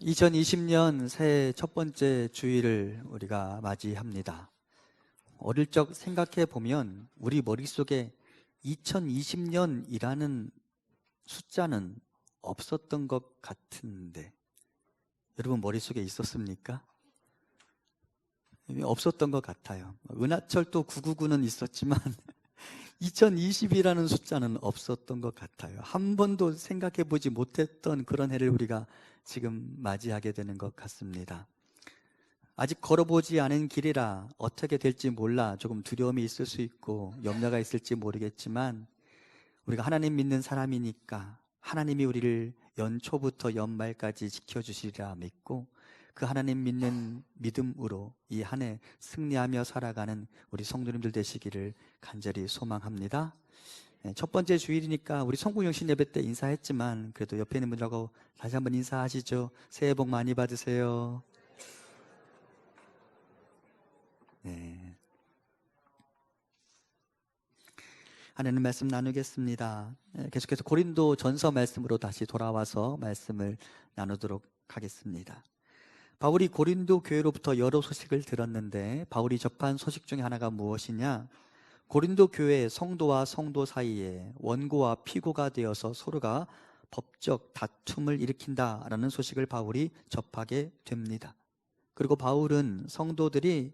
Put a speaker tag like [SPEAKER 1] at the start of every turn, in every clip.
[SPEAKER 1] 2020년 새해 첫 번째 주일을 우리가 맞이합니다. 어릴 적 생각해 보면 우리 머릿속에 2020년이라는 숫자는 없었던 것 같은데 여러분 머릿속에 있었습니까? 없었던 것 같아요. 은하철도 999는 있었지만 2020이라는 숫자는 없었던 것 같아요. 한 번도 생각해 보지 못했던 그런 해를 우리가 지금 맞이하게 되는 것 같습니다. 아직 걸어보지 않은 길이라 어떻게 될지 몰라 조금 두려움이 있을 수 있고 염려가 있을지 모르겠지만 우리가 하나님 믿는 사람이니까 하나님이 우리를 연초부터 연말까지 지켜주시리라 믿고 그 하나님 믿는 믿음으로 이 한 해 승리하며 살아가는 우리 성도님들 되시기를 간절히 소망합니다. 첫 번째 주일이니까 우리 성구영신 예배 때 인사했지만 그래도 옆에 있는 분들하고 다시 한번 인사하시죠. 새해 복 많이 받으세요. 네. 하나님 말씀 나누겠습니다. 계속해서 고린도 전서 말씀으로 다시 돌아와서 말씀을 나누도록 하겠습니다. 바울이 고린도 교회로부터 여러 소식을 들었는데 바울이 접한 소식 중에 하나가 무엇이냐? 고린도 교회 성도와 성도 사이에 원고와 피고가 되어서 서로가 법적 다툼을 일으킨다라는 소식을 바울이 접하게 됩니다. 그리고 바울은 성도들이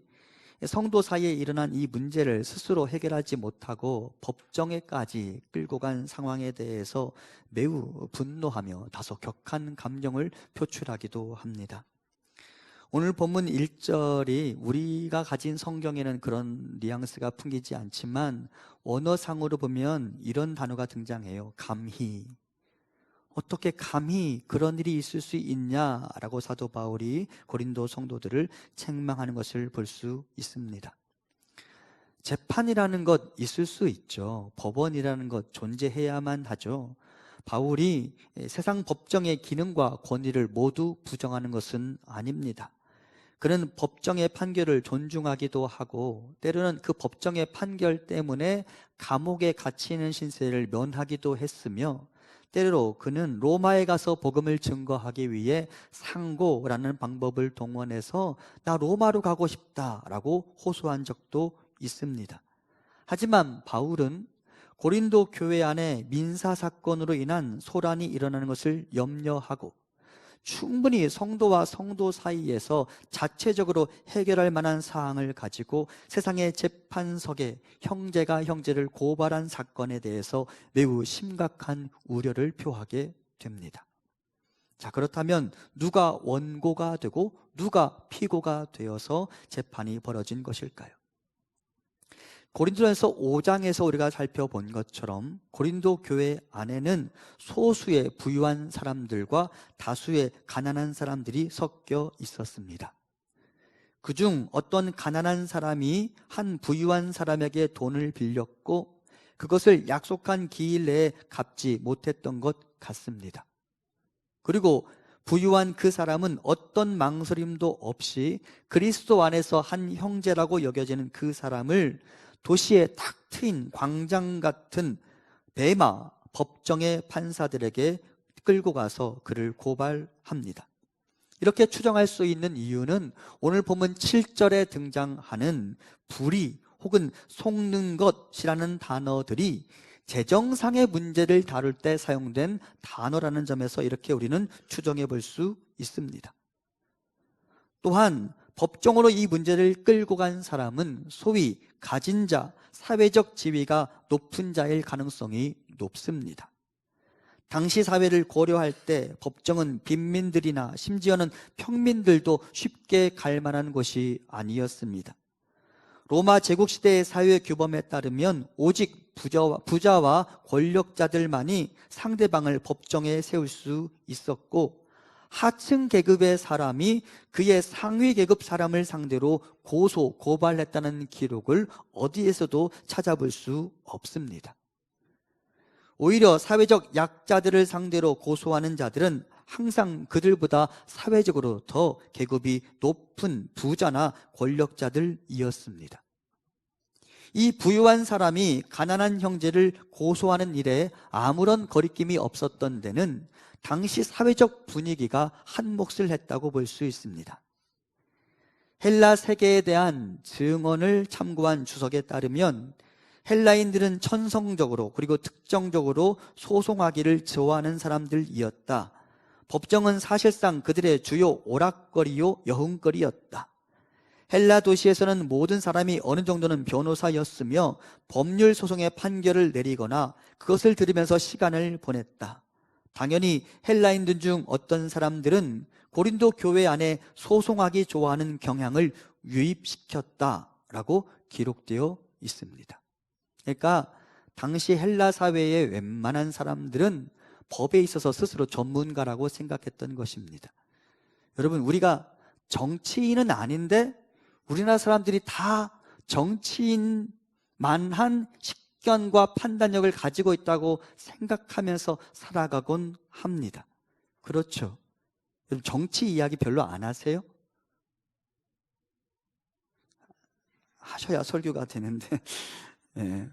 [SPEAKER 1] 성도 사이에 일어난 이 문제를 스스로 해결하지 못하고 법정에까지 끌고 간 상황에 대해서 매우 분노하며 다소 격한 감정을 표출하기도 합니다. 오늘 본문 1절이 우리가 가진 성경에는 그런 뉘앙스가 풍기지 않지만 언어상으로 보면 이런 단어가 등장해요. 감히. 어떻게 감히 그런 일이 있을 수 있냐라고 사도 바울이 고린도 성도들을 책망하는 것을 볼 수 있습니다. 재판이라는 것 있을 수 있죠. 법원이라는 것 존재해야만 하죠. 바울이 세상 법정의 기능과 권위를 모두 부정하는 것은 아닙니다. 그는 법정의 판결을 존중하기도 하고 때로는 그 법정의 판결 때문에 감옥에 갇히는 신세를 면하기도 했으며 때로 그는 로마에 가서 복음을 증거하기 위해 상고라는 방법을 동원해서 나 로마로 가고 싶다라고 호소한 적도 있습니다. 하지만 바울은 고린도 교회 안에 민사사건으로 인한 소란이 일어나는 것을 염려하고 충분히 성도와 성도 사이에서 자체적으로 해결할 만한 사항을 가지고 세상의 재판석에 형제가 형제를 고발한 사건에 대해서 매우 심각한 우려를 표하게 됩니다. 자, 그렇다면 누가 원고가 되고 누가 피고가 되어서 재판이 벌어진 것일까요? 고린도전서 5장에서 우리가 살펴본 것처럼 고린도 교회 안에는 소수의 부유한 사람들과 다수의 가난한 사람들이 섞여 있었습니다. 그중 어떤 가난한 사람이 한 부유한 사람에게 돈을 빌렸고 그것을 약속한 기일 내에 갚지 못했던 것 같습니다. 그리고 부유한 그 사람은 어떤 망설임도 없이 그리스도 안에서 한 형제라고 여겨지는 그 사람을 도시에 탁 트인 광장 같은 베마 법정의 판사들에게 끌고 가서 그를 고발합니다. 이렇게 추정할 수 있는 이유는 오늘 본문 7절에 등장하는 불의 혹은 속는 것이라는 단어들이 재정상의 문제를 다룰 때 사용된 단어라는 점에서 이렇게 우리는 추정해 볼 수 있습니다. 또한 법정으로 이 문제를 끌고 간 사람은 소위 가진 자, 사회적 지위가 높은 자일 가능성이 높습니다. 당시 사회를 고려할 때 법정은 빈민들이나 심지어는 평민들도 쉽게 갈 만한 곳이 아니었습니다. 로마 제국시대의 사회 규범에 따르면 오직 부자와 권력자들만이 상대방을 법정에 세울 수 있었고 하층 계급의 사람이 그의 상위 계급 사람을 상대로 고발했다는 기록을 어디에서도 찾아볼 수 없습니다. 오히려 사회적 약자들을 상대로 고소하는 자들은 항상 그들보다 사회적으로 더 계급이 높은 부자나 권력자들이었습니다. 이 부유한 사람이 가난한 형제를 고소하는 일에 아무런 거리낌이 없었던 데는 당시 사회적 분위기가 한 몫을 했다고 볼 수 있습니다. 헬라 세계에 대한 증언을 참고한 주석에 따르면 헬라인들은 천성적으로 그리고 특정적으로 소송하기를 좋아하는 사람들이었다. 법정은 사실상 그들의 주요 오락거리요 여흥거리였다. 헬라 도시에서는 모든 사람이 어느 정도는 변호사였으며 법률 소송의 판결을 내리거나 그것을 들으면서 시간을 보냈다. 당연히 헬라인들 중 어떤 사람들은 고린도 교회 안에 소송하기 좋아하는 경향을 유입시켰다라고 기록되어 있습니다. 그러니까 당시 헬라 사회의 웬만한 사람들은 법에 있어서 스스로 전문가라고 생각했던 것입니다. 여러분, 우리가 정치인은 아닌데 우리나라 사람들이 다 정치인만한 식견과 판단력을 가지고 있다고 생각하면서 살아가곤 합니다. 그렇죠? 여러분, 정치 이야기 별로 안 하세요? 하셔야 설교가 되는데 네.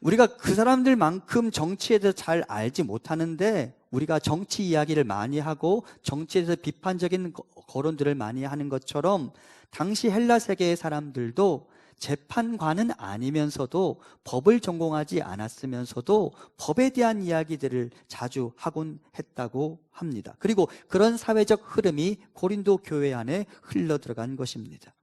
[SPEAKER 1] 우리가 그 사람들만큼 정치에 대해서 잘 알지 못하는데 우리가 정치 이야기를 많이 하고 정치에 대해서 비판적인 거론들을 많이 하는 것처럼 당시 헬라 세계의 사람들도 재판관은 아니면서도 법을 전공하지 않았으면서도 법에 대한 이야기들을 자주 하곤 했다고 합니다. 그리고 그런 사회적 흐름이 고린도 교회 안에 흘러 들어간 것입니다.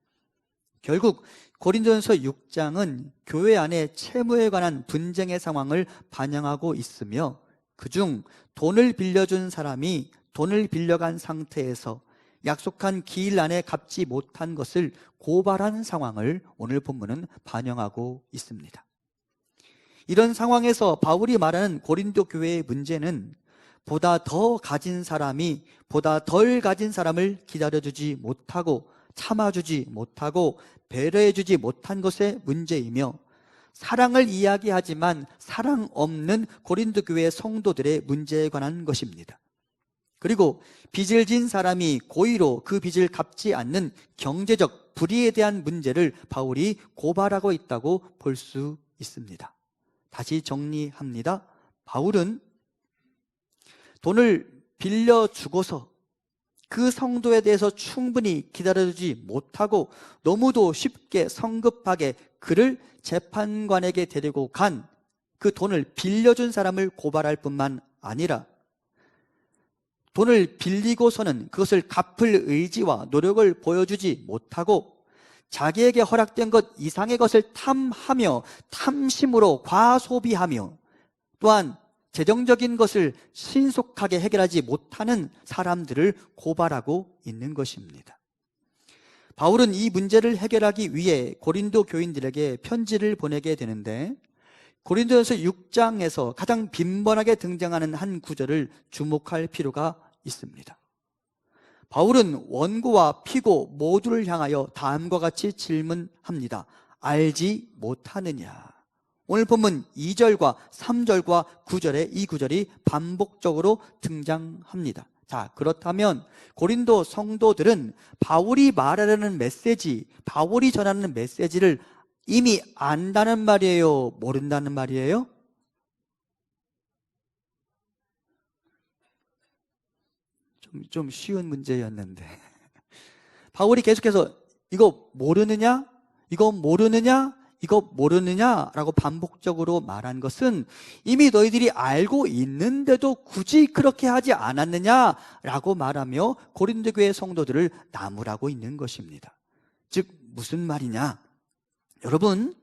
[SPEAKER 1] 결국 고린도전서 6장은 교회 안에 채무에 관한 분쟁의 상황을 반영하고 있으며 그중 돈을 빌려준 사람이 돈을 빌려간 상태에서 약속한 기일 안에 갚지 못한 것을 고발한 상황을 오늘 본문은 반영하고 있습니다. 이런 상황에서 바울이 말하는 고린도 교회의 문제는 보다 더 가진 사람이 보다 덜 가진 사람을 기다려주지 못하고 참아주지 못하고 배려해주지 못한 것의 문제이며 사랑을 이야기하지만 사랑 없는 고린도 교회 성도들의 문제에 관한 것입니다. 그리고 빚을 진 사람이 고의로 그 빚을 갚지 않는 경제적 불의에 대한 문제를 바울이 고발하고 있다고 볼 수 있습니다. 다시 정리합니다. 바울은 돈을 빌려주고서 그 성도에 대해서 충분히 기다려주지 못하고 너무도 쉽게 성급하게 그를 재판관에게 데리고 간 그 돈을 빌려준 사람을 고발할 뿐만 아니라 돈을 빌리고서는 그것을 갚을 의지와 노력을 보여주지 못하고 자기에게 허락된 것 이상의 것을 탐하며 탐심으로 과소비하며 또한 재정적인 것을 신속하게 해결하지 못하는 사람들을 고발하고 있는 것입니다. 바울은 이 문제를 해결하기 위해 고린도 교인들에게 편지를 보내게 되는데 고린도전서 6장에서 가장 빈번하게 등장하는 한 구절을 주목할 필요가 있습니다. 바울은 원고와 피고 모두를 향하여 다음과 같이 질문합니다. 알지 못하느냐? 오늘 본문 2절과 3절과 9절에 이 구절이 반복적으로 등장합니다. 자, 그렇다면 고린도 성도들은 바울이 말하려는 메시지, 바울이 전하는 메시지를 이미 안다는 말이에요? 모른다는 말이에요? 좀 쉬운 문제였는데 바울이 계속해서 이거 모르느냐? 이거 모르느냐? 이거 모르느냐라고 반복적으로 말한 것은 이미 너희들이 알고 있는데도 굳이 그렇게 하지 않았느냐라고 말하며 고린도 교회 성도들을 나무라고 있는 것입니다. 즉 무슨 말이냐? 여러분,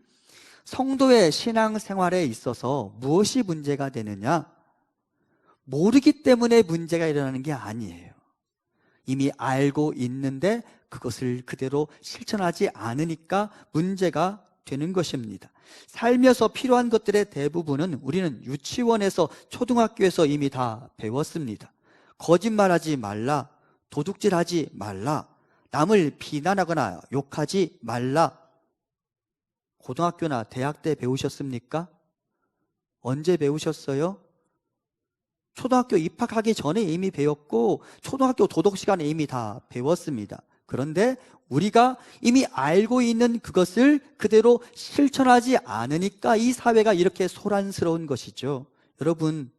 [SPEAKER 1] 성도의 신앙생활에 있어서 무엇이 문제가 되느냐? 모르기 때문에 문제가 일어나는 게 아니에요. 이미 알고 있는데 그것을 그대로 실천하지 않으니까 문제가 되는 것입니다. 살면서 필요한 것들의 대부분은 우리는 유치원에서 초등학교에서 이미 다 배웠습니다. 거짓말하지 말라, 도둑질하지 말라, 남을 비난하거나 욕하지 말라. 고등학교나 대학 때 배우셨습니까? 언제 배우셨어요? 초등학교 입학하기 전에 이미 배웠고 초등학교 도덕 시간에 이미 다 배웠습니다. 그런데 우리가 이미 알고 있는 그것을 그대로 실천하지 않으니까 이 사회가 이렇게 소란스러운 것이죠. 여러분,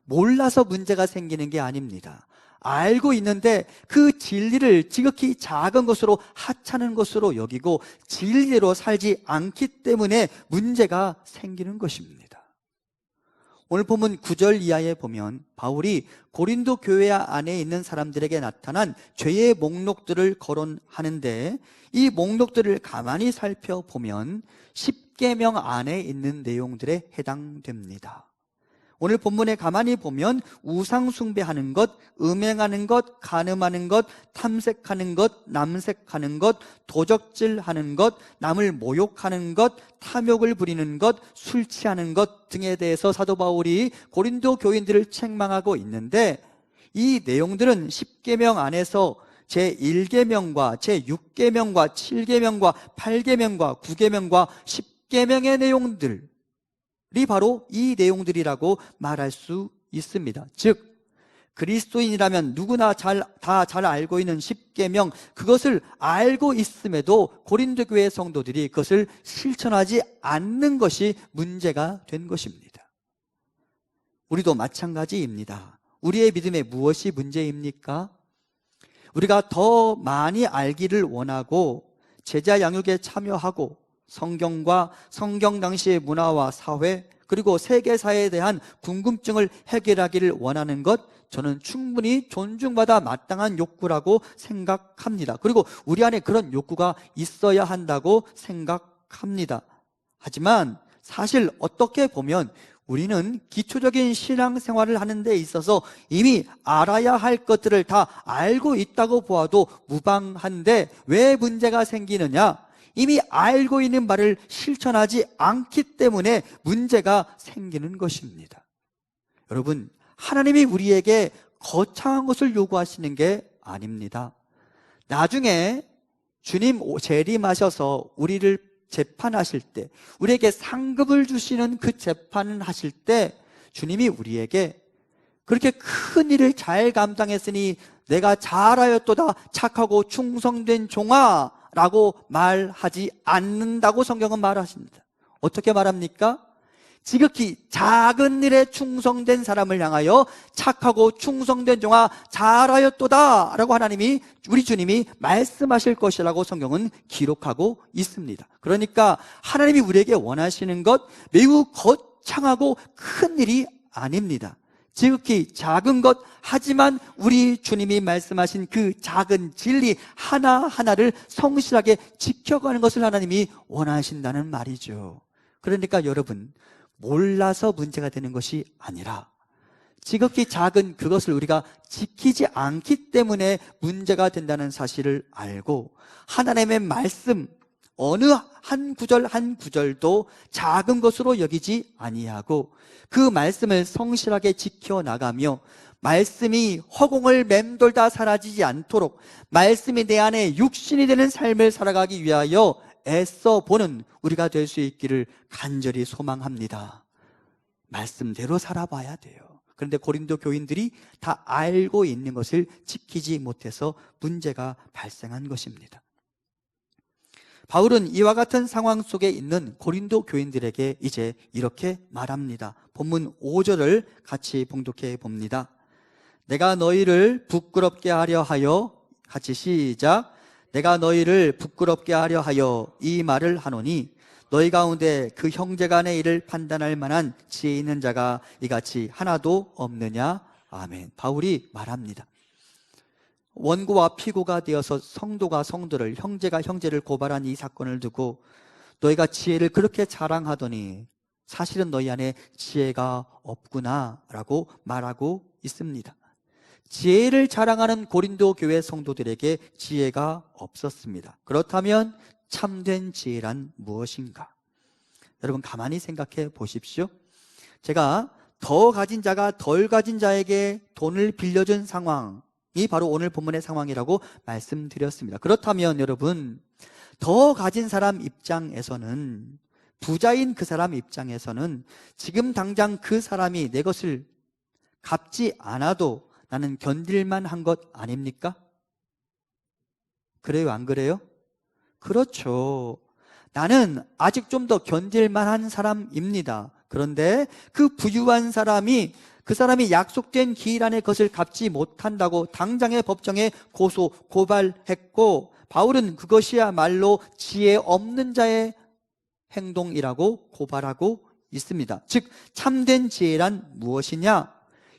[SPEAKER 1] 몰라서 문제가 생기는 게 아닙니다. 알고 있는데 그 진리를 지극히 작은 것으로 하찮은 것으로 여기고 진리로 살지 않기 때문에 문제가 생기는 것입니다. 오늘 본문 9절 이하에 보면 바울이 고린도 교회 안에 있는 사람들에게 나타난 죄의 목록들을 거론하는데, 이 목록들을 가만히 살펴보면 10계명 안에 있는 내용들에 해당됩니다. 오늘 본문에 가만히 보면 우상 숭배하는 것, 음행하는 것, 간음하는 것, 탐색하는 것, 남색하는 것, 도적질하는 것, 남을 모욕하는 것, 탐욕을 부리는 것, 술 취하는 것 등에 대해서 사도 바울이 고린도 교인들을 책망하고 있는데, 이 내용들은 10계명 안에서 제1계명과 제6계명과 7계명과 8계명과 9계명과 10계명의 내용들 이 바로 이 내용들이라고 말할 수 있습니다. 즉 그리스도인이라면 누구나 다 잘 알고 있는 10계명, 그것을 알고 있음에도 고린도 교회 성도들이 그것을 실천하지 않는 것이 문제가 된 것입니다. 우리도 마찬가지입니다. 우리의 믿음에 무엇이 문제입니까? 우리가 더 많이 알기를 원하고 제자 양육에 참여하고 성경과 성경 당시의 문화와 사회 그리고 세계사에 대한 궁금증을 해결하기를 원하는 것, 저는 충분히 존중받아 마땅한 욕구라고 생각합니다. 그리고 우리 안에 그런 욕구가 있어야 한다고 생각합니다. 하지만 사실 어떻게 보면 우리는 기초적인 신앙생활을 하는 데 있어서 이미 알아야 할 것들을 다 알고 있다고 보아도 무방한데 왜 문제가 생기느냐? 이미 알고 있는 바를 실천하지 않기 때문에 문제가 생기는 것입니다. 여러분, 하나님이 우리에게 거창한 것을 요구하시는 게 아닙니다. 나중에 주님 재림하셔서 우리를 재판하실 때, 우리에게 상급을 주시는 그 재판을 하실 때 주님이 우리에게 그렇게 큰 일을 잘 감당했으니 내가 잘하였도다 착하고 충성된 종아 라고 말하지 않는다고 성경은 말하십니다. 어떻게 말합니까? 지극히 작은 일에 충성된 사람을 향하여 착하고 충성된 종아 잘하였도다 라고 하나님이, 우리 주님이 말씀하실 것이라고 성경은 기록하고 있습니다. 그러니까 하나님이 우리에게 원하시는 것 매우 거창하고 큰 일이 아닙니다. 지극히 작은 것, 하지만 우리 주님이 말씀하신 그 작은 진리 하나하나를 성실하게 지켜가는 것을 하나님이 원하신다는 말이죠. 그러니까 여러분, 몰라서 문제가 되는 것이 아니라 지극히 작은 그것을 우리가 지키지 않기 때문에 문제가 된다는 사실을 알고, 하나님의 말씀 어느 한 구절 한 구절도 작은 것으로 여기지 아니하고 그 말씀을 성실하게 지켜나가며 말씀이 허공을 맴돌다 사라지지 않도록 말씀이 내 안에 육신이 되는 삶을 살아가기 위하여 애써 보는 우리가 될 수 있기를 간절히 소망합니다. 말씀대로 살아봐야 돼요. 그런데 고린도 교인들이 다 알고 있는 것을 지키지 못해서 문제가 발생한 것입니다. 바울은 이와 같은 상황 속에 있는 고린도 교인들에게 이제 이렇게 말합니다. 본문 5절을 같이 봉독해 봅니다. 내가 너희를 부끄럽게 하려 하여, 같이 시작. 내가 너희를 부끄럽게 하려 하여 이 말을 하노니 너희 가운데 그 형제간의 일을 판단할 만한 지혜 있는 자가 이같이 하나도 없느냐. 아멘. 바울이 말합니다. 원고와 피고가 되어서 성도가 성도를, 형제가 형제를 고발한 이 사건을 두고 너희가 지혜를 그렇게 자랑하더니 사실은 너희 안에 지혜가 없구나 라고 말하고 있습니다. 지혜를 자랑하는 고린도 교회 성도들에게 지혜가 없었습니다. 그렇다면 참된 지혜란 무엇인가? 여러분 가만히 생각해 보십시오. 제가 더 가진 자가 덜 가진 자에게 돈을 빌려준 상황, 이 바로 오늘 본문의 상황이라고 말씀드렸습니다. 그렇다면 여러분, 더 가진 사람 입장에서는, 부자인 그 사람 입장에서는 지금 당장 그 사람이 내 것을 갚지 않아도 나는 견딜만 한 것 아닙니까? 그래요, 안 그래요? 그렇죠. 나는 아직 좀 더 견딜만 한 사람입니다. 그런데 그 부유한 사람이 그 사람이 약속된 기일 안에 그것을 갚지 못한다고 당장의 법정에 고발했고, 바울은 그것이야말로 지혜 없는 자의 행동이라고 고발하고 있습니다. 즉 참된 지혜란 무엇이냐?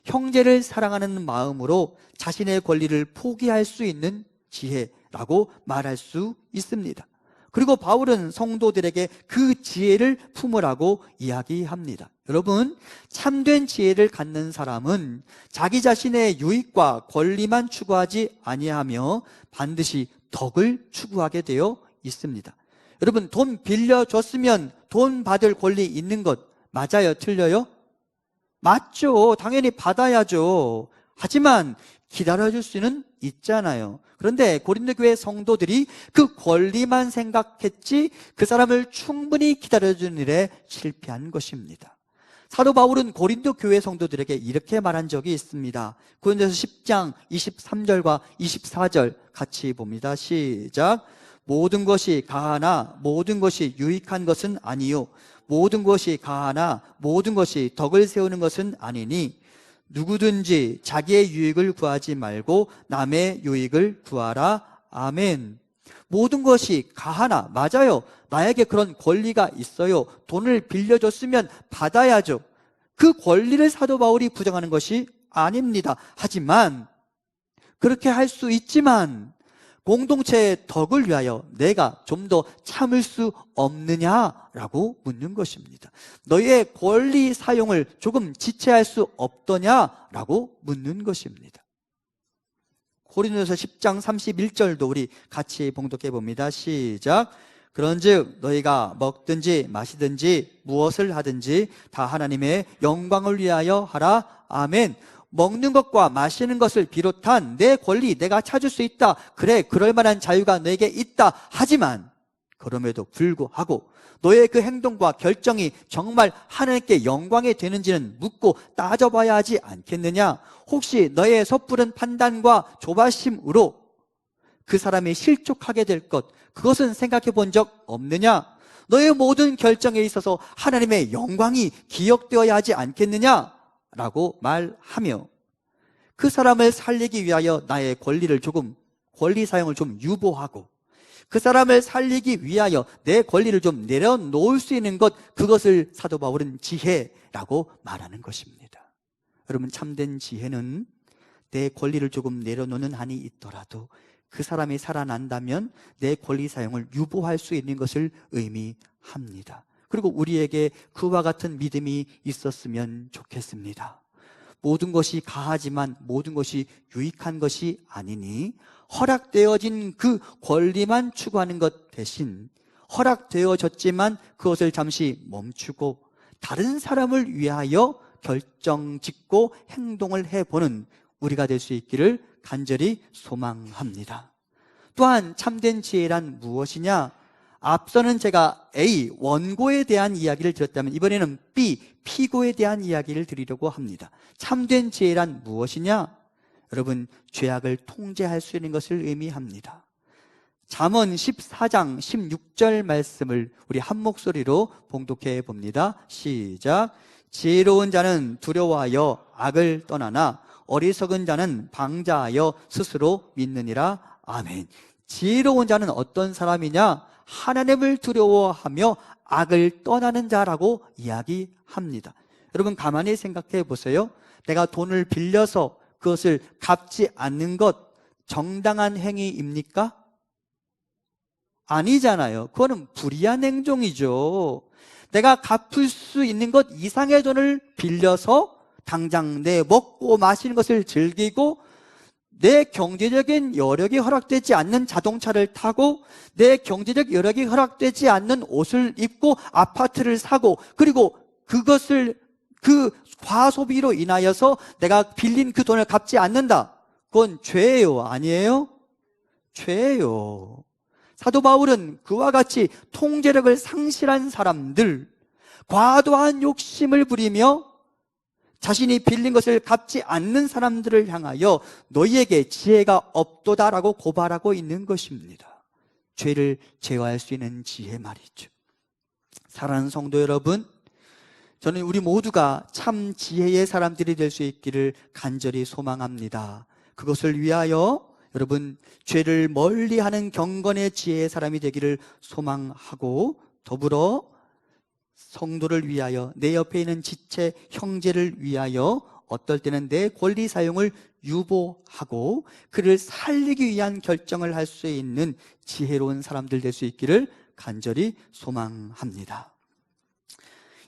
[SPEAKER 1] 형제를 사랑하는 마음으로 자신의 권리를 포기할 수 있는 지혜라고 말할 수 있습니다. 그리고 바울은 성도들에게 그 지혜를 품으라고 이야기합니다. 여러분, 참된 지혜를 갖는 사람은 자기 자신의 유익과 권리만 추구하지 아니하며 반드시 덕을 추구하게 되어 있습니다. 여러분, 돈 빌려줬으면 돈 받을 권리 있는 것 맞아요? 틀려요? 맞죠. 당연히 받아야죠. 하지만 기다려줄 수는 있잖아요. 그런데 고린도 교회 성도들이 그 권리만 생각했지 그 사람을 충분히 기다려주는 일에 실패한 것입니다. 사도 바울은 고린도 교회 성도들에게 이렇게 말한 적이 있습니다. 고린도서 10장 23절과 24절 같이 봅니다. 시작. 모든 것이 가하나 모든 것이 유익한 것은 아니요, 모든 것이 가하나 모든 것이 덕을 세우는 것은 아니니 누구든지 자기의 유익을 구하지 말고 남의 유익을 구하라. 아멘. 모든 것이 가하나, 맞아요. 나에게 그런 권리가 있어요. 돈을 빌려줬으면 받아야죠. 그 권리를 사도 바울이 부정하는 것이 아닙니다. 하지만 그렇게 할 수 있지만 공동체의 덕을 위하여 내가 좀 더 참을 수 없느냐라고 묻는 것입니다. 너희의 권리 사용을 조금 지체할 수 없더냐라고 묻는 것입니다. 고린도서 10장 31절도 우리 같이 봉독해 봅니다. 시작. 그런즉 너희가 먹든지 마시든지 무엇을 하든지 다 하나님의 영광을 위하여 하라. 아멘. 먹는 것과 마시는 것을 비롯한 내 권리 내가 찾을 수 있다. 그래, 그럴 만한 자유가 너에게 있다. 하지만 그럼에도 불구하고 너의 그 행동과 결정이 정말 하나님께 영광이 되는지는 묻고 따져봐야 하지 않겠느냐? 혹시 너의 섣부른 판단과 조바심으로 그 사람이 실족하게 될 것, 그것은 생각해 본 적 없느냐? 너의 모든 결정에 있어서 하나님의 영광이 기억되어야 하지 않겠느냐? 라고 말하며 그 사람을 살리기 위하여 나의 권리 사용을 좀 유보하고 그 사람을 살리기 위하여 내 권리를 좀 내려놓을 수 있는 것, 그것을 사도 바울은 지혜라고 말하는 것입니다. 여러분, 참된 지혜는 내 권리를 조금 내려놓는 한이 있더라도 그 사람이 살아난다면 내 권리 사용을 유보할 수 있는 것을 의미합니다. 그리고 우리에게 그와 같은 믿음이 있었으면 좋겠습니다. 모든 것이 가하지만 모든 것이 유익한 것이 아니니 허락되어진 그 권리만 추구하는 것 대신 허락되어졌지만 그것을 잠시 멈추고 다른 사람을 위하여 결정 짓고 행동을 해보는 우리가 될 수 있기를 간절히 소망합니다. 또한 참된 지혜란 무엇이냐? 앞서는 제가 A, 원고에 대한 이야기를 드렸다면 이번에는 B, 피고에 대한 이야기를 드리려고 합니다. 참된 지혜란 무엇이냐? 여러분, 죄악을 통제할 수 있는 것을 의미합니다. 잠언 14장 16절 말씀을 우리 한 목소리로 봉독해 봅니다. 시작. 지혜로운 자는 두려워하여 악을 떠나나 어리석은 자는 방자하여 스스로 믿느니라. 아멘. 지혜로운 자는 어떤 사람이냐? 하나님을 두려워하며 악을 떠나는 자라고 이야기합니다. 여러분, 가만히 생각해 보세요. 내가 돈을 빌려서 그것을 갚지 않는 것 정당한 행위입니까? 아니잖아요. 그거는 불의한 행동이죠. 내가 갚을 수 있는 것 이상의 돈을 빌려서 당장 내 먹고 마시는 것을 즐기고 내 경제적인 여력이 허락되지 않는 자동차를 타고 내 경제적 여력이 허락되지 않는 옷을 입고 아파트를 사고 그리고 그것을 그 과소비로 인하여서 내가 빌린 그 돈을 갚지 않는다. 그건 죄예요, 아니에요? 죄예요. 사도 바울은 그와 같이 통제력을 상실한 사람들, 과도한 욕심을 부리며 자신이 빌린 것을 갚지 않는 사람들을 향하여 너희에게 지혜가 없도다라고 고발하고 있는 것입니다. 죄를 제어할 수 있는 지혜 말이죠. 사랑하는 성도 여러분, 저는 우리 모두가 참 지혜의 사람들이 될 수 있기를 간절히 소망합니다. 그것을 위하여 여러분, 죄를 멀리하는 경건의 지혜의 사람이 되기를 소망하고, 더불어 성도를 위하여, 내 옆에 있는 지체 형제를 위하여 어떨 때는 내 권리 사용을 유보하고 그를 살리기 위한 결정을 할 수 있는 지혜로운 사람들 될 수 있기를 간절히 소망합니다.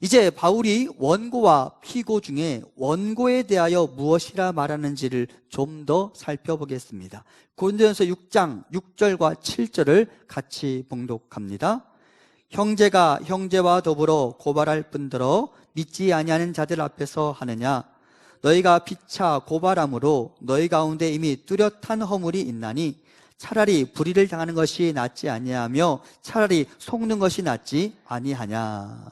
[SPEAKER 1] 이제 바울이 원고와 피고 중에 원고에 대하여 무엇이라 말하는지를 좀 더 살펴보겠습니다. 고린도전서 6장 6절과 7절을 같이 봉독합니다. 형제가 형제와 더불어 고발할 뿐더러 믿지 아니하는 자들 앞에서 하느냐? 너희가 피차 고발함으로 너희 가운데 이미 뚜렷한 허물이 있나니 차라리 불의를 당하는 것이 낫지 아니하며 차라리 속는 것이 낫지 아니하냐.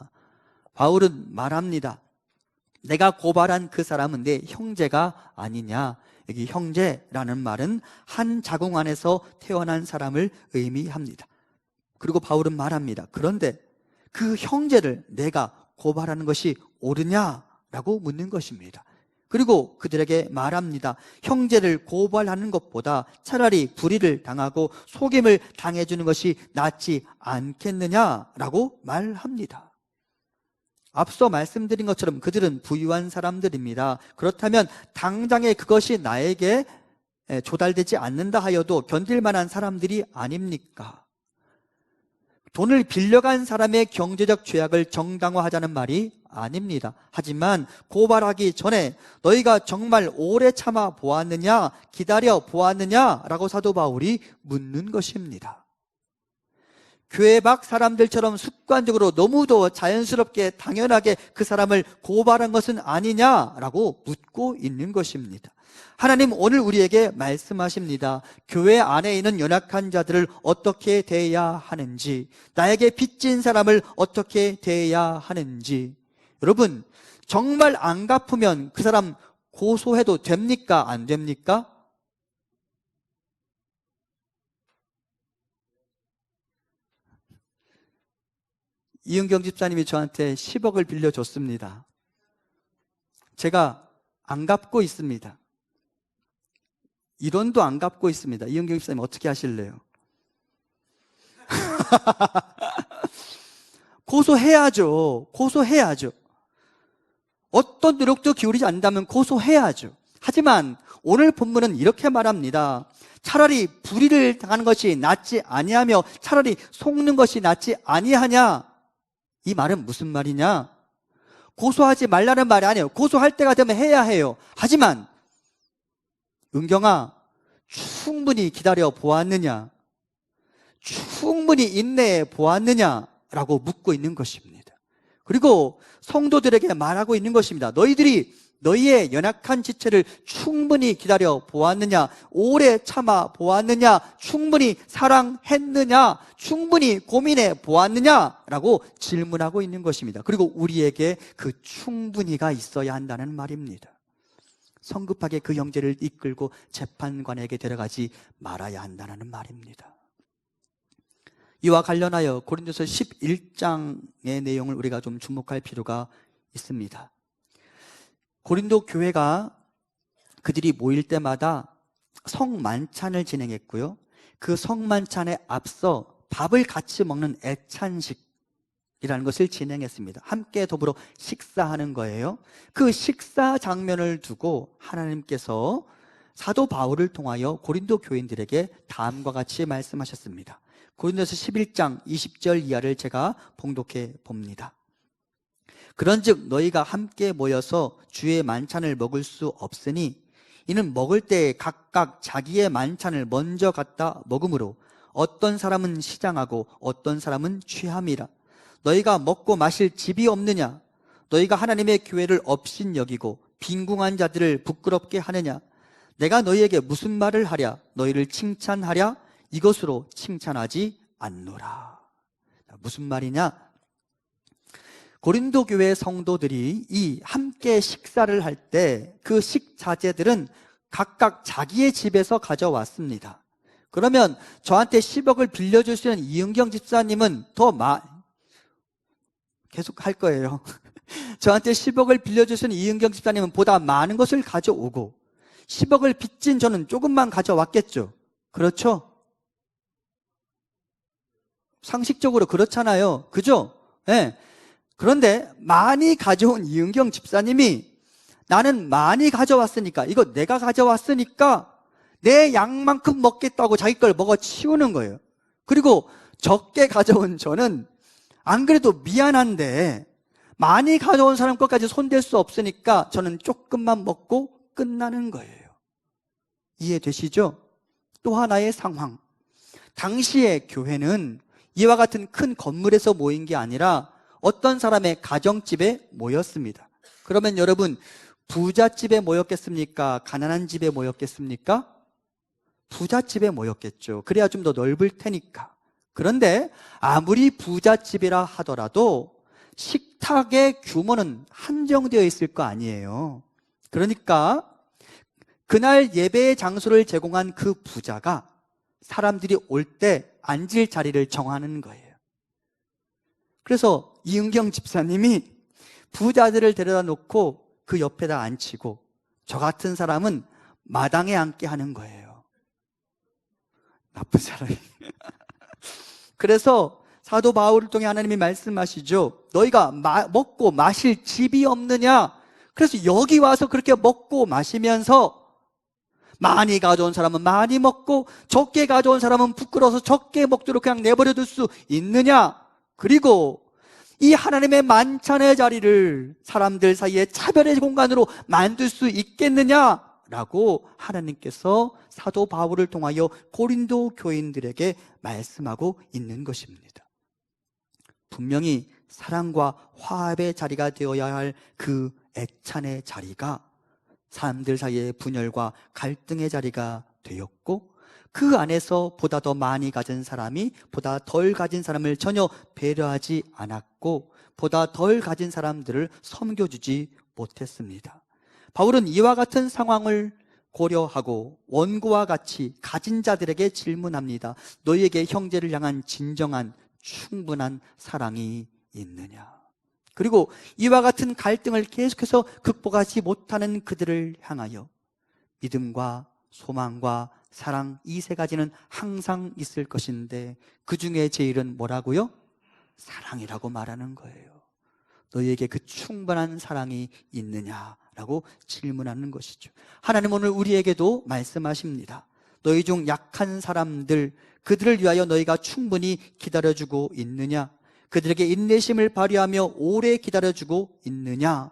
[SPEAKER 1] 바울은 말합니다. 내가 고발한 그 사람은 내 형제가 아니냐. 여기 형제라는 말은 한 자궁 안에서 태어난 사람을 의미합니다. 그리고 바울은 말합니다. 그런데 그 형제를 내가 고발하는 것이 옳으냐라고 묻는 것입니다. 그리고 그들에게 말합니다. 형제를 고발하는 것보다 차라리 불의를 당하고 속임을 당해주는 것이 낫지 않겠느냐라고 말합니다. 앞서 말씀드린 것처럼 그들은 부유한 사람들입니다. 그렇다면 당장에 그것이 나에게 조달되지 않는다 하여도 견딜 만한 사람들이 아닙니까? 돈을 빌려간 사람의 경제적 죄악을 정당화하자는 말이 아닙니다. 하지만 고발하기 전에 너희가 정말 오래 참아 보았느냐, 기다려 보았느냐라고 사도 바울이 묻는 것입니다. 교회 밖 사람들처럼 습관적으로 너무도 자연스럽게 당연하게 그 사람을 고발한 것은 아니냐라고 묻고 있는 것입니다. 하나님 오늘 우리에게 말씀하십니다. 교회 안에 있는 연약한 자들을 어떻게 대해야 하는지, 나에게 빚진 사람을 어떻게 대해야 하는지. 여러분, 정말 안 갚으면 그 사람 고소해도 됩니까? 안 됩니까? 이은경 집사님이 저한테 10억을 빌려줬습니다. 제가 안 갚고 있습니다. 1원도 안 갚고 있습니다. 이은경 집사님 어떻게 하실래요? 고소해야죠. 고소해야죠. 어떤 노력도 기울이지 않는다면 고소해야죠. 하지만 오늘 본문은 이렇게 말합니다. 차라리 불의를 당하는 것이 낫지 아니하며 차라리 속는 것이 낫지 아니하냐. 이 말은 무슨 말이냐? 고소하지 말라는 말이 아니에요. 고소할 때가 되면 해야 해요. 하지만 은경아, 충분히 기다려 보았느냐? 충분히 인내해 보았느냐? 라고 묻고 있는 것입니다. 그리고 성도들에게 말하고 있는 것입니다. 너희들이 너희의 연약한 지체를 충분히 기다려 보았느냐? 오래 참아 보았느냐? 충분히 사랑했느냐? 충분히 고민해 보았느냐? 라고 질문하고 있는 것입니다. 그리고 우리에게 그 충분히가 있어야 한다는 말입니다. 성급하게 그 형제를 이끌고 재판관에게 데려가지 말아야 한다는 말입니다. 이와 관련하여 고린도서 11장의 내용을 우리가 좀 주목할 필요가 있습니다. 고린도 교회가 그들이 모일 때마다 성만찬을 진행했고요. 그 성만찬에 앞서 밥을 같이 먹는 애찬식이라는 것을 진행했습니다. 함께 더불어 식사하는 거예요. 그 식사 장면을 두고 하나님께서 사도 바울을 통하여 고린도 교인들에게 다음과 같이 말씀하셨습니다. 고린도서 11장 20절 이하를 제가 봉독해 봅니다. 그런즉 너희가 함께 모여서 주의 만찬을 먹을 수 없으니 이는 먹을 때에 각각 자기의 만찬을 먼저 갖다 먹음으로 어떤 사람은 시장하고 어떤 사람은 취함이라. 너희가 먹고 마실 집이 없느냐? 너희가 하나님의 교회를 업신여기고 빈궁한 자들을 부끄럽게 하느냐? 내가 너희에게 무슨 말을 하랴? 너희를 칭찬하랴? 이것으로 칭찬하지 않노라. 무슨 말이냐? 고린도 교회 성도들이 이 함께 식사를 할 때 그 식자재들은 각각 자기의 집에서 가져왔습니다. 그러면 저한테 10억을 빌려줄 수 있는 이은경 집사님은 계속 할 거예요. 저한테 10억을 빌려주신 이은경 집사님은 보다 많은 것을 가져오고 10억을 빚진 저는 조금만 가져왔겠죠. 그렇죠? 상식적으로 그렇잖아요. 그죠? 네. 그런데 많이 가져온 이은경 집사님이 나는 많이 가져왔으니까, 이거 내가 가져왔으니까 내 양만큼 먹겠다고 자기 걸 먹어 치우는 거예요. 그리고 적게 가져온 저는 안 그래도 미안한데 많이 가져온 사람 것까지 손댈 수 없으니까 저는 조금만 먹고 끝나는 거예요. 이해되시죠? 또 하나의 상황. 당시의 교회는 이와 같은 큰 건물에서 모인 게 아니라 어떤 사람의 가정집에 모였습니다. 그러면 여러분, 부잣집에 모였겠습니까? 가난한 집에 모였겠습니까? 부잣집에 모였겠죠. 그래야 좀 더 넓을 테니까. 그런데 아무리 부잣집이라 하더라도 식탁의 규모는 한정되어 있을 거 아니에요. 그러니까 그날 예배의 장소를 제공한 그 부자가 사람들이 올 때 앉을 자리를 정하는 거예요. 그래서 이은경 집사님이 부자들을 데려다 놓고 그 옆에다 앉히고 저 같은 사람은 마당에 앉게 하는 거예요. 나쁜 사람이. 그래서 사도 바울을 통해 하나님이 말씀하시죠. 너희가 먹고 마실 집이 없느냐? 그래서 여기 와서 그렇게 먹고 마시면서 많이 가져온 사람은 많이 먹고 적게 가져온 사람은 부끄러워서 적게 먹도록 그냥 내버려 둘 수 있느냐? 그리고 이 하나님의 만찬의 자리를 사람들 사이에 차별의 공간으로 만들 수 있겠느냐라고 하나님께서 사도 바울을 통하여 고린도 교인들에게 말씀하고 있는 것입니다. 분명히 사랑과 화합의 자리가 되어야 할 그 애찬의 자리가 사람들 사이의 분열과 갈등의 자리가 되었고, 그 안에서 보다 더 많이 가진 사람이 보다 덜 가진 사람을 전혀 배려하지 않았고, 보다 덜 가진 사람들을 섬겨주지 못했습니다. 바울은 이와 같은 상황을 고려하고 원고와 같이 가진 자들에게 질문합니다. 너희에게 형제를 향한 진정한 충분한 사랑이 있느냐? 그리고 이와 같은 갈등을 계속해서 극복하지 못하는 그들을 향하여 믿음과 소망과 사랑, 이 세 가지는 항상 있을 것인데 그 중에 제일은 뭐라고요? 사랑이라고 말하는 거예요. 너희에게 그 충분한 사랑이 있느냐라고 질문하는 것이죠. 하나님 오늘 우리에게도 말씀하십니다. 너희 중 약한 사람들, 그들을 위하여 너희가 충분히 기다려주고 있느냐? 그들에게 인내심을 발휘하며 오래 기다려주고 있느냐?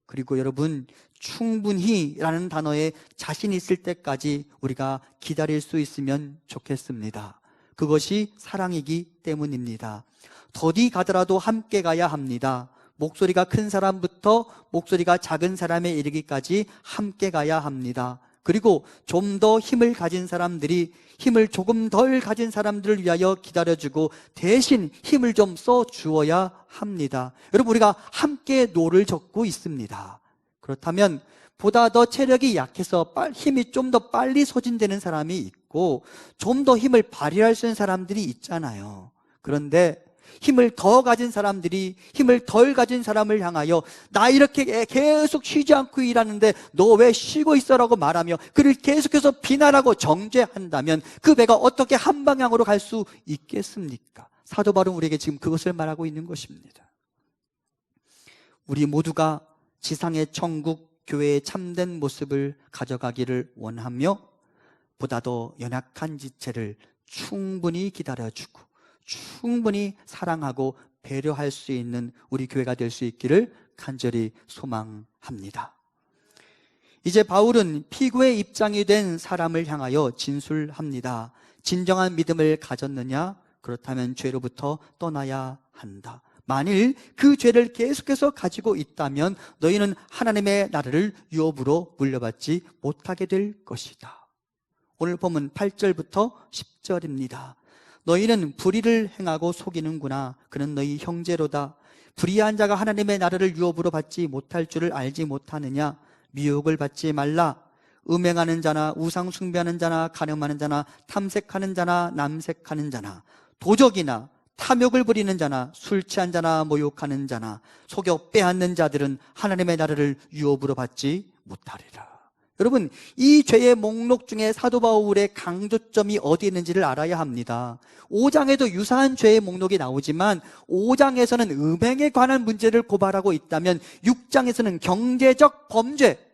[SPEAKER 1] 그리고 여러분, 충분히 라는 단어에 자신 있을 때까지 우리가 기다릴 수 있으면 좋겠습니다. 그것이 사랑이기 때문입니다. 더디 가더라도 함께 가야 합니다. 목소리가 큰 사람부터 목소리가 작은 사람에 이르기까지 함께 가야 합니다. 그리고 좀 더 힘을 가진 사람들이 힘을 조금 덜 가진 사람들을 위하여 기다려주고 대신 힘을 좀 써주어야 합니다. 여러분, 우리가 함께 노를 젓고 있습니다. 그렇다면 보다 더 체력이 약해서 힘이 좀 더 빨리 소진되는 사람이 있고 좀 더 힘을 발휘할 수 있는 사람들이 있잖아요. 그런데 힘을 더 가진 사람들이 힘을 덜 가진 사람을 향하여 나 이렇게 계속 쉬지 않고 일하는데 너 왜 쉬고 있어라고 말하며 그를 계속해서 비난하고 정죄한다면 그 배가 어떻게 한 방향으로 갈 수 있겠습니까? 사도 바울은 우리에게 지금 그것을 말하고 있는 것입니다. 우리 모두가 지상의 천국 교회의 참된 모습을 가져가기를 원하며 보다 더 연약한 지체를 충분히 기다려주고 충분히 사랑하고 배려할 수 있는 우리 교회가 될 수 있기를 간절히 소망합니다. 이제 바울은 피고의 입장이 된 사람을 향하여 진술합니다. 진정한 믿음을 가졌느냐? 그렇다면 죄로부터 떠나야 한다. 만일 그 죄를 계속해서 가지고 있다면 너희는 하나님의 나라를 유업으로 물려받지 못하게 될 것이다. 오늘 본문 8절부터 10절입니다. 너희는 불의를 행하고 속이는구나. 그는 너희 형제로다. 불의한 자가 하나님의 나라를 유업으로 받지 못할 줄을 알지 못하느냐? 미혹을 받지 말라. 음행하는 자나 우상 숭배하는 자나 간음하는 자나 탐색하는 자나 남색하는 자나 도적이나 탐욕을 부리는 자나 술 취한 자나 모욕하는 자나 속여 빼앗는 자들은 하나님의 나라를 유업으로 받지 못하리라. 여러분, 이 죄의 목록 중에 사도 바울의 강조점이 어디 있는지를 알아야 합니다. 5장에도 유사한 죄의 목록이 나오지만 5장에서는 음행에 관한 문제를 고발하고 있다면 6장에서는 경제적 범죄,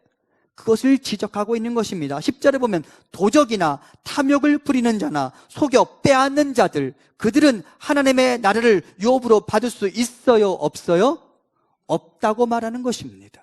[SPEAKER 1] 그것을 지적하고 있는 것입니다. 10절에 보면 도적이나 탐욕을 부리는 자나 속여 빼앗는 자들, 그들은 하나님의 나라를 유업으로 받을 수 있어요? 없어요? 없다고 말하는 것입니다.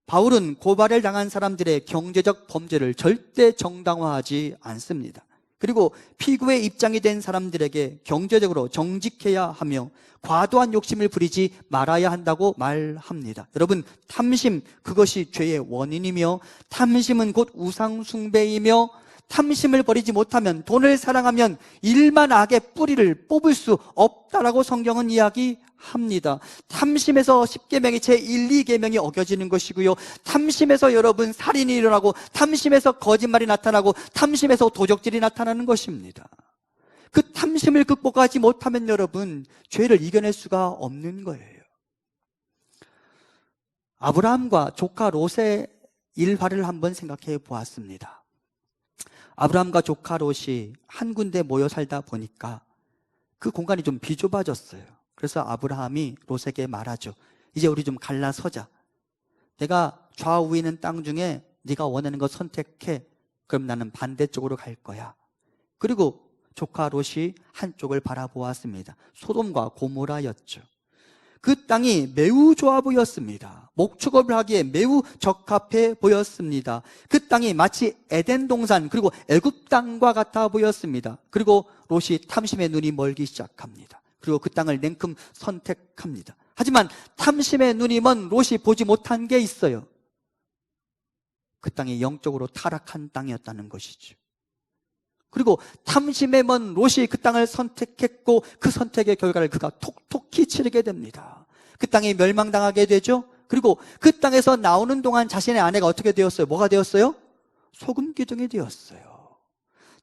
[SPEAKER 1] 바울은 고발을 당한 사람들의 경제적 범죄를 절대 정당화하지 않습니다. 그리고 피고의 입장이 된 사람들에게 경제적으로 정직해야 하며 과도한 욕심을 부리지 말아야 한다고 말합니다. 여러분, 탐심, 그것이 죄의 원인이며 탐심은 곧 우상 숭배이며 탐심을 버리지 못하면, 돈을 사랑하면 일만 악의 뿌리를 뽑을 수 없다라고 성경은 이야기합니다. 탐심에서 10계명의 제1, 2계명이 어겨지는 것이고요, 탐심에서 여러분 살인이 일어나고, 탐심에서 거짓말이 나타나고, 탐심에서 도적질이 나타나는 것입니다. 그 탐심을 극복하지 못하면 여러분 죄를 이겨낼 수가 없는 거예요. 아브라함과 조카 롯의 일화를 한번 생각해 보았습니다. 아브라함과 조카 롯이 한 군데 모여 살다 보니까 그 공간이 좀 비좁아졌어요. 그래서 아브라함이 롯에게 말하죠. 이제 우리 좀 갈라서자. 내가 좌우에 있는 땅 중에 네가 원하는 거 선택해. 그럼 나는 반대쪽으로 갈 거야. 그리고 조카 롯이 한쪽을 바라보았습니다. 소돔과 고모라였죠. 그 땅이 매우 좋아 보였습니다. 목축업을 하기에 매우 적합해 보였습니다. 그 땅이 마치 에덴 동산, 그리고 애굽 땅과 같아 보였습니다. 그리고 롯이 탐심의 눈이 멀기 시작합니다. 그리고 그 땅을 냉큼 선택합니다. 하지만 탐심의 눈이 먼 롯이 보지 못한 게 있어요. 그 땅이 영적으로 타락한 땅이었다는 것이죠. 그리고 탐심에 먼 롯이 그 땅을 선택했고, 그 선택의 결과를 그가 톡톡히 치르게 됩니다. 그 땅이 멸망당하게 되죠. 그리고 그 땅에서 나오는 동안 자신의 아내가 어떻게 되었어요? 뭐가 되었어요? 소금 기둥이 되었어요.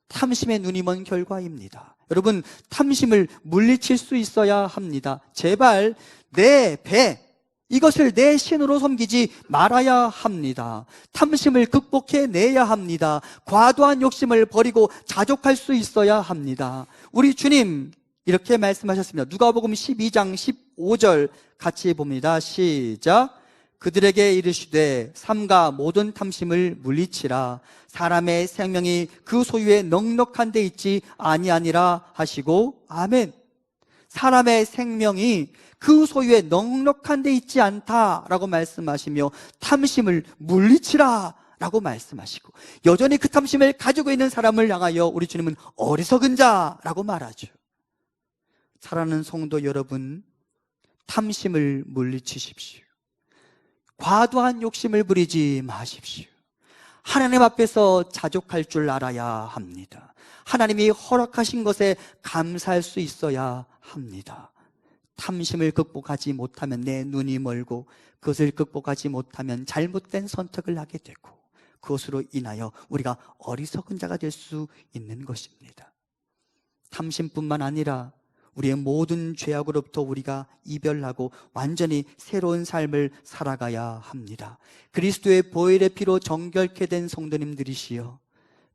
[SPEAKER 1] 탐심의 눈이 먼 결과입니다. 여러분, 탐심을 물리칠 수 있어야 합니다. 제발 내 배, 이것을 내 신으로 섬기지 말아야 합니다. 탐심을 극복해내야 합니다. 과도한 욕심을 버리고 자족할 수 있어야 합니다. 우리 주님 이렇게 말씀하셨습니다. 누가복음 12장 15절 같이 봅니다. 시작. 그들에게 이르시되 삼가 모든 탐심을 물리치라. 사람의 생명이 그 소유에 넉넉한 데 있지 아니하니라 하시고, 아멘. 사람의 생명이 그 소유에 넉넉한 데 있지 않다라고 말씀하시며 탐심을 물리치라 라고 말씀하시고, 여전히 그 탐심을 가지고 있는 사람을 향하여 우리 주님은 어리석은 자라고 말하죠. 사랑하는 성도 여러분, 탐심을 물리치십시오. 과도한 욕심을 부리지 마십시오. 하나님 앞에서 자족할 줄 알아야 합니다. 하나님이 허락하신 것에 감사할 수 있어야 합니다. 탐심을 극복하지 못하면 내 눈이 멀고, 그것을 극복하지 못하면 잘못된 선택을 하게 되고, 그것으로 인하여 우리가 어리석은 자가 될 수 있는 것입니다. 탐심뿐만 아니라 우리의 모든 죄악으로부터 우리가 이별하고 완전히 새로운 삶을 살아가야 합니다. 그리스도의 보혈의 피로 정결케 된 성도님들이시여,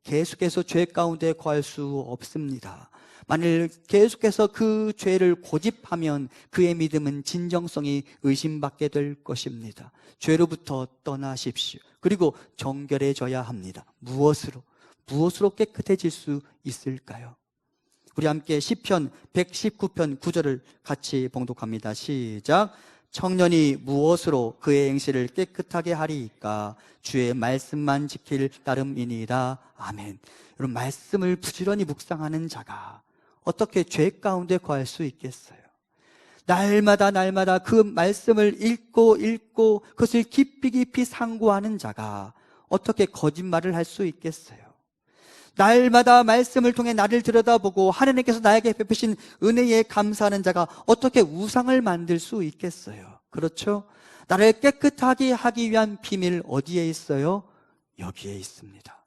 [SPEAKER 1] 계속해서 죄 가운데 거할 수 없습니다. 만일 계속해서 그 죄를 고집하면 그의 믿음은 진정성이 의심받게 될 것입니다. 죄로부터 떠나십시오. 그리고 정결해져야 합니다. 무엇으로 깨끗해질 수 있을까요? 우리 함께 시편 119편 9절을 같이 봉독합니다. 시작. 청년이 무엇으로 그의 행실을 깨끗하게 하리이까? 주의 말씀만 지킬 따름이니이다. 아멘. 여러분, 말씀을 부지런히 묵상하는 자가 어떻게 죄 가운데 거할 수 있겠어요? 날마다 그 말씀을 읽고 그것을 깊이 상고하는 자가 어떻게 거짓말을 할 수 있겠어요? 날마다 말씀을 통해 나를 들여다보고 하나님께서 나에게 베푸신 은혜에 감사하는 자가 어떻게 우상을 만들 수 있겠어요? 그렇죠? 나를 깨끗하게 하기 위한 비밀 어디에 있어요? 여기에 있습니다.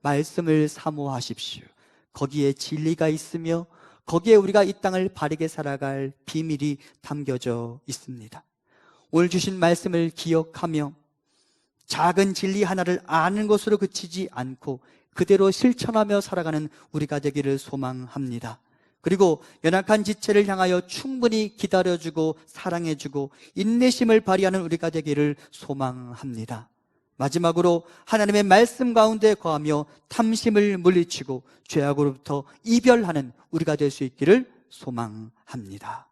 [SPEAKER 1] 말씀을 사모하십시오. 거기에 진리가 있으며 거기에 우리가 이 땅을 바르게 살아갈 비밀이 담겨져 있습니다. 오늘 주신 말씀을 기억하며 작은 진리 하나를 아는 것으로 그치지 않고 그대로 실천하며 살아가는 우리가 되기를 소망합니다. 그리고 연약한 지체를 향하여 충분히 기다려주고 사랑해주고 인내심을 발휘하는 우리가 되기를 소망합니다. 마지막으로 하나님의 말씀 가운데 거하며 탐심을 물리치고 죄악으로부터 이별하는 우리가 될 수 있기를 소망합니다.